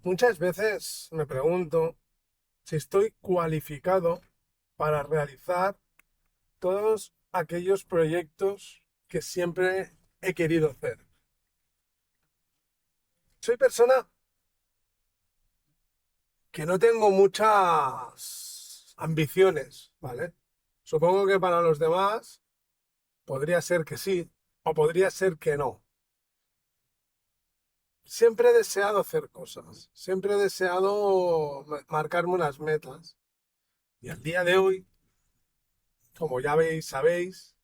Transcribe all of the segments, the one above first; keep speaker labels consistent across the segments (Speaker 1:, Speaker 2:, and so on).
Speaker 1: Muchas veces me pregunto si estoy cualificado para realizar todos aquellos proyectos que siempre he querido hacer. Soy persona que no tengo muchas ambiciones, ¿vale? Supongo que para los demás podría ser que sí o podría ser que no. Siempre he deseado hacer cosas, siempre he deseado marcarme unas metas. Y al día de hoy, como ya veis, sabéis,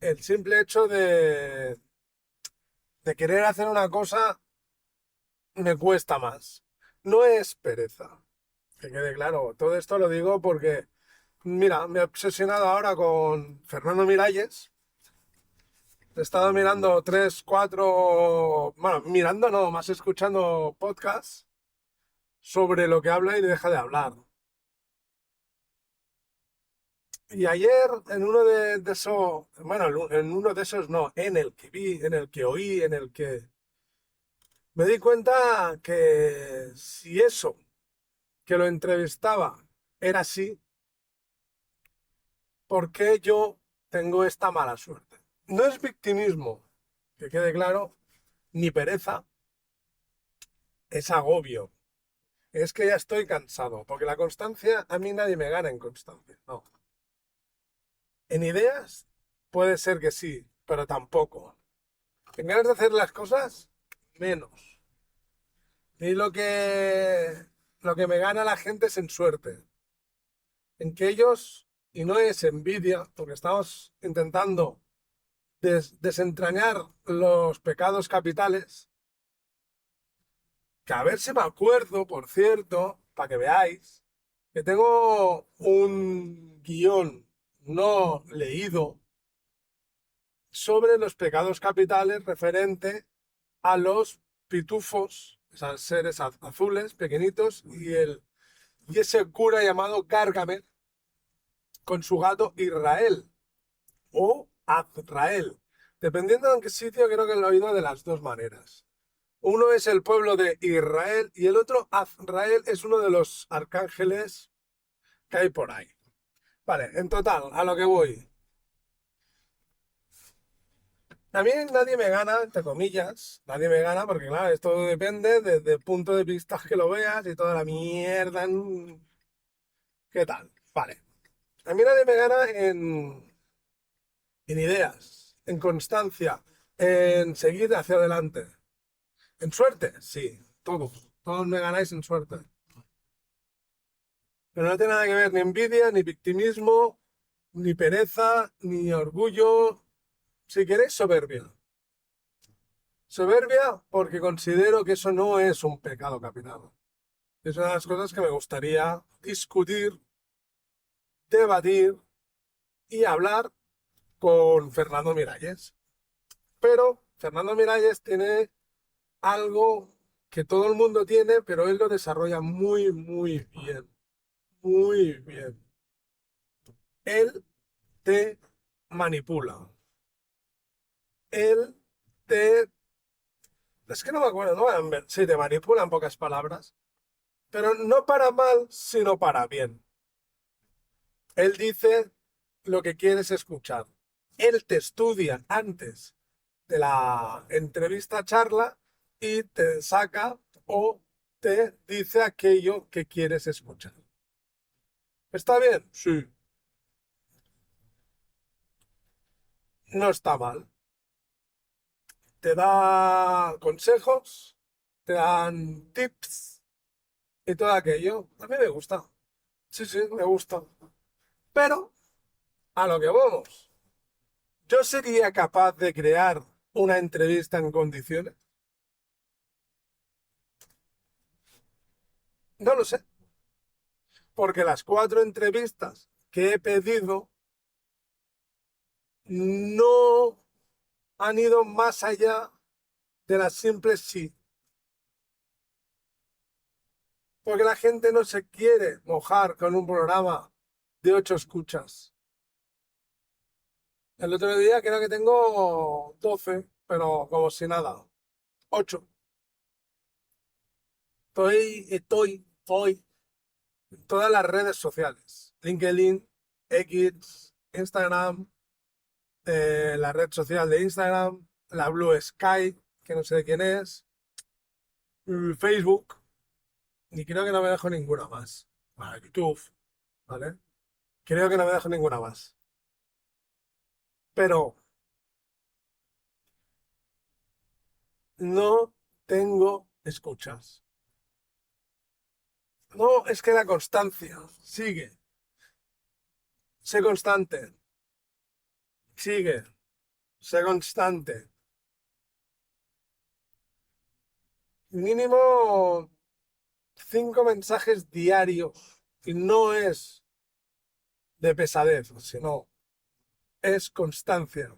Speaker 1: el simple hecho de querer hacer una cosa me cuesta más. No es pereza, que quede claro. Todo esto lo digo porque, mira, me he obsesionado ahora con Fernando Miralles. He estado mirando tres, cuatro, bueno, mirando no, más escuchando podcasts sobre lo que habla y deja de hablar. Y ayer en uno de esos, bueno, en uno de esos no, en el que vi, en el que oí, en el que me di cuenta que si eso que lo entrevistaba era así, ¿por qué yo tengo esta mala suerte? No es victimismo, que quede claro, ni pereza, es agobio. Es que ya estoy cansado, porque la constancia, a mí nadie me gana en constancia, no. En ideas puede ser que sí, pero tampoco. En ganas de hacer las cosas, menos. Y lo que me gana la gente es en suerte. En que ellos, y no es envidia, porque estamos intentando desentrañar los pecados capitales, que a ver si me acuerdo, por cierto, para que veáis, que tengo un guión no leído sobre los pecados capitales referente a los pitufos, esos seres azules, pequeñitos, y ese cura llamado Gargamel con su gato Israel o Azrael. Dependiendo de en qué sitio, creo que lo he oído de las dos maneras. Uno es el pueblo de Israel y el otro, Azrael, es uno de los arcángeles que hay por ahí. Vale, en total, a lo que voy. A mí nadie me gana, entre comillas, nadie me gana porque, claro, esto depende desde el punto de vista que lo veas y toda la mierda. ¿Qué tal? Vale. A mí nadie me gana en ideas, en constancia, en seguir hacia adelante. En suerte, sí, todos. Todos me ganáis en suerte. Pero no tiene nada que ver ni envidia, ni victimismo, ni pereza, ni orgullo. Si queréis, soberbia. Soberbia porque considero que eso no es un pecado capital. Es una de las cosas que me gustaría discutir, debatir y hablar con Fernando Miralles. Pero Fernando Miralles tiene algo que todo el mundo tiene, pero él lo desarrolla muy, muy bien. Muy bien. Él te manipula. Él te... Es que no me acuerdo, ¿no? Sí, te manipula en pocas palabras. Pero no para mal, sino para bien. Él dice lo que quieres escuchar. Él te estudia antes de la entrevista charla y te saca o te dice aquello que quieres escuchar. ¿Está bien? Sí. No está mal. Te da consejos, te dan tips y todo aquello. A mí me gusta. Sí, sí, me gusta. Pero a lo que vamos. ¿Yo sería capaz de crear una entrevista en condiciones? No lo sé, porque las cuatro entrevistas que he pedido no han ido más allá de las simples sí, porque la gente no se quiere mojar con un programa de 8 escuchas. El otro día creo que tengo 12, pero como si nada, 8. Estoy en todas las redes sociales. LinkedIn, X, Instagram, la red social de Instagram, la Blue Sky, que no sé de quién es, Facebook, y creo que no me dejo ninguna más. Bueno, YouTube, ¿vale? Creo que no me dejo ninguna más. Pero no tengo escuchas. No, es que la constancia sigue. Sé constante, sigue, sé constante. Mínimo 5 mensajes diarios. Y no es de pesadez, sino es constancia.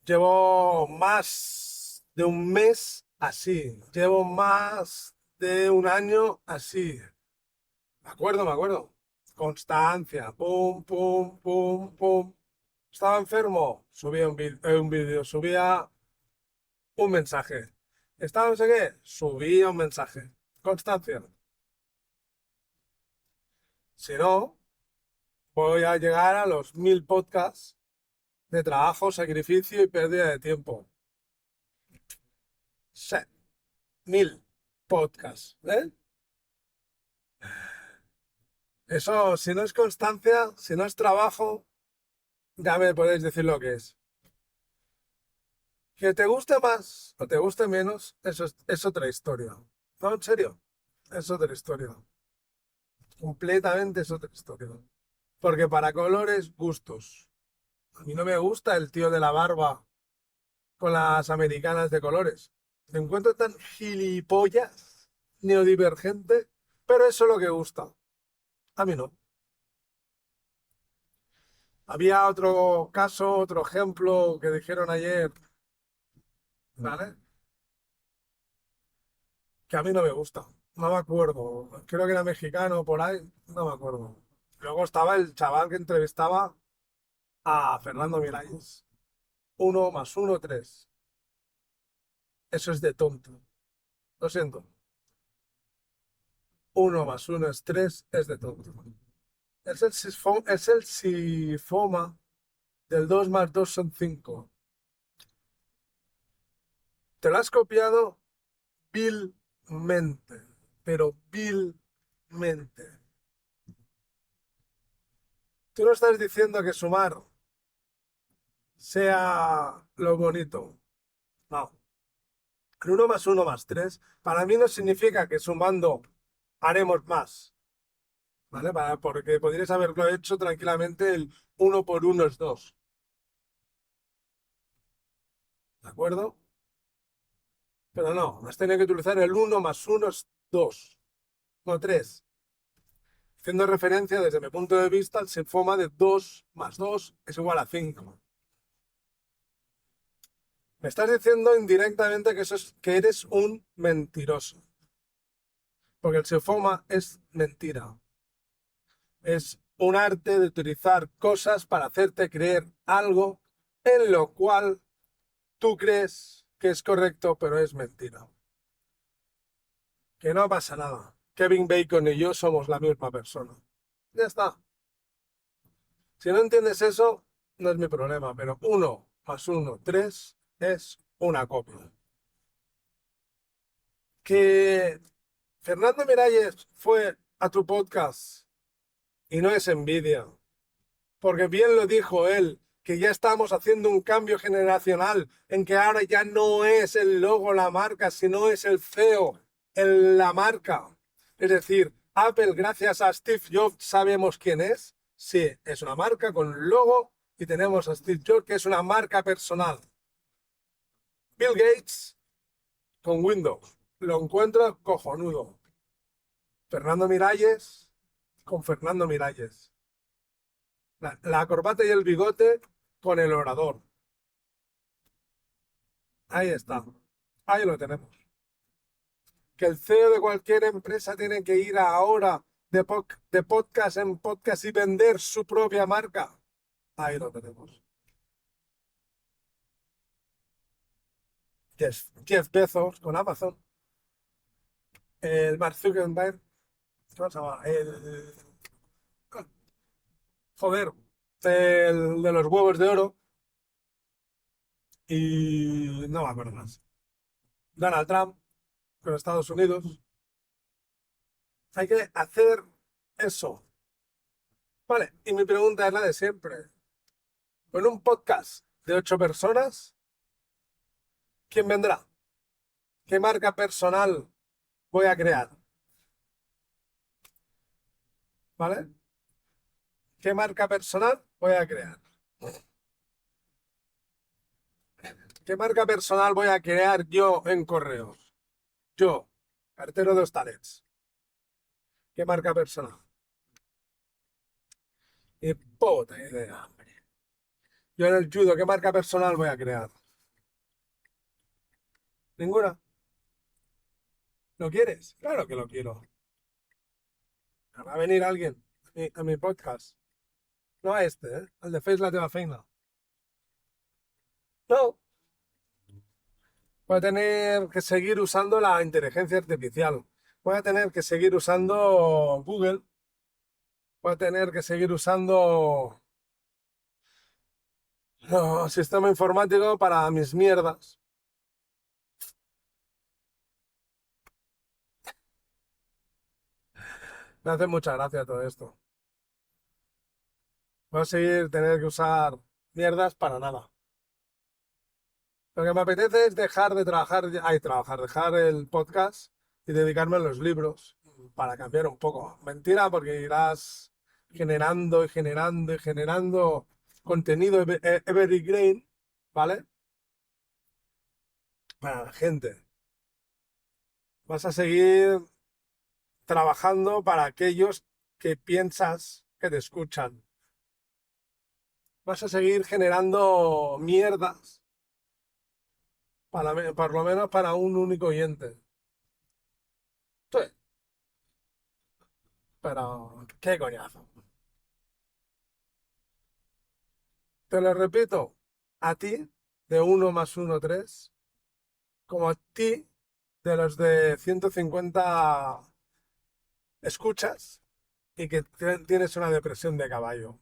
Speaker 1: Llevo más de un mes así. Llevo más de un año así. Me acuerdo. Constancia. Pum, pum, pum, pum. Estaba enfermo. Subía un vídeo. Subía un mensaje. Estaba no sé qué. Subía un mensaje. Constancia. Si no, voy a llegar a los 1000 podcasts de trabajo, sacrificio y pérdida de tiempo. Sí, 1000 podcasts. ¿Eh? Eso, si no es constancia, si no es trabajo, ya me podéis decir lo que es. Que te guste más o te guste menos, eso es otra historia. No, en serio, es otra historia. Completamente es otra historia. Porque para colores, gustos. A mí no me gusta el tío de la barba con las americanas de colores. Me encuentro tan gilipollas, neodivergente, pero eso es lo que gusta. A mí no. Había otro caso, otro ejemplo que dijeron ayer, ¿vale? Que a mí no me gusta. No me acuerdo. Creo que era mexicano por ahí. No me acuerdo. Luego estaba el chaval que entrevistaba a Fernando Miralles. 1 más 1, 3. Eso es de tonto. Lo siento. 1 más 1 es 3, es de tonto. Es el sifoma del 2 más 2 son 5. Te lo has copiado vilmente, pero vilmente. Tú no estás diciendo que sumar sea lo bonito. No. El 1 más 1 más 3 para mí no significa que sumando haremos más. ¿Vale? Porque podrías haberlo hecho tranquilamente el 1 por 1 es 2. ¿De acuerdo? Pero no, has tenido que utilizar el 1 más 1 es 2, no 3. Haciendo referencia desde mi punto de vista al sefoma de 2 más 2 es igual a 5. Me estás diciendo indirectamente que, que eres un mentiroso. Porque el sefoma es mentira. Es un arte de utilizar cosas para hacerte creer algo en lo cual tú crees que es correcto, pero es mentira. Que no pasa nada. Kevin Bacon y yo somos la misma persona. Ya está. Si no entiendes eso, no es mi problema, pero 1 más 1, 3 es una copia. Que Fernando Miralles fue a tu podcast y no es envidia, porque bien lo dijo él, que ya estamos haciendo un cambio generacional en que ahora ya no es el logo la marca, sino es el CEO la marca. Es decir, Apple, gracias a Steve Jobs, sabemos quién es. Sí, es una marca con logo y tenemos a Steve Jobs, que es una marca personal. Bill Gates con Windows. Lo encuentro cojonudo. Fernando Miralles con Fernando Miralles. La corbata y el bigote con el orador. Ahí está. Ahí lo tenemos. Que el CEO de cualquier empresa tiene que ir ahora de podcast en podcast y vender su propia marca. Ahí lo tenemos. Jeff Bezos con Amazon, el Mark Zuckerberg, ¿cómo se llama? Joder, el de los huevos de oro y no me acuerdo más. Donald Trump con Estados Unidos. Hay que hacer eso. Vale, y mi pregunta es la de siempre. Con un podcast de 8 personas, ¿quién vendrá? ¿Qué marca personal voy a crear? ¿Vale? ¿Qué marca personal voy a crear? ¿Qué marca personal voy a crear yo en correos? Yo, cartero de hostales. ¿Qué marca personal? Ni puta idea, hombre. Yo en el judo, ¿qué marca personal voy a crear? ¿Ninguna? ¿Lo quieres? Claro que lo quiero. Va a venir alguien a mi podcast. No a este, ¿eh? Al de Face la teva feina. No. Voy a tener que seguir usando la inteligencia artificial. Voy a tener que seguir usando Google. Voy a tener que seguir usando sistema informático para mis mierdas. Me hace mucha gracia todo esto. Voy a seguir tener que usar mierdas para nada. Lo que me apetece es dejar de dejar el podcast y dedicarme a los libros para cambiar un poco. Mentira, porque irás generando y generando y generando contenido evergreen, ¿vale? Para la gente. Vas a seguir trabajando para aquellos que piensas que te escuchan. Vas a seguir generando mierdas, por lo menos para un único oyente. Sí, pero qué coñazo. Te lo repito, a ti de 1 más 1, 3, como a ti de los de 150 escuchas y que tienes una depresión de caballo.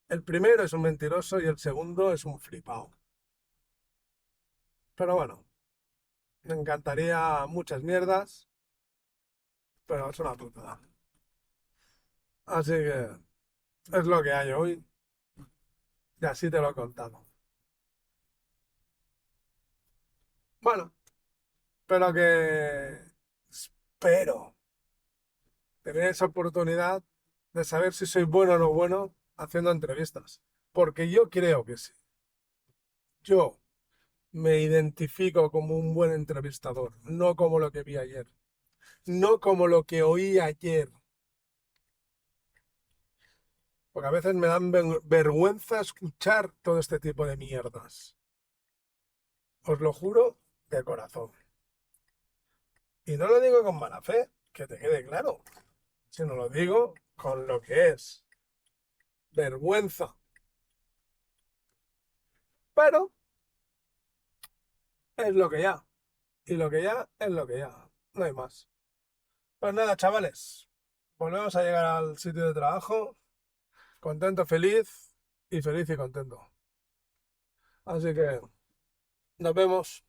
Speaker 1: El primero es un mentiroso y el segundo es un flipado. Pero bueno, me encantaría muchas mierdas, pero es una putada. Así que es lo que hay hoy y así te lo he contado. Bueno, pero que espero tener esa oportunidad de saber si soy bueno o no bueno haciendo entrevistas. Porque yo creo que sí. Yo me identifico como un buen entrevistador, no como lo que vi ayer, no como lo que oí ayer. Porque a veces me dan vergüenza escuchar todo este tipo de mierdas. Os lo juro de corazón. Y no lo digo con mala fe, que te quede claro, sino lo digo con lo que es. Vergüenza. Pero es lo que ya. Y lo que ya es lo que ya. No hay más. Pues nada, chavales. Volvemos a llegar al sitio de trabajo. Contento, feliz y contento. Así que nos vemos.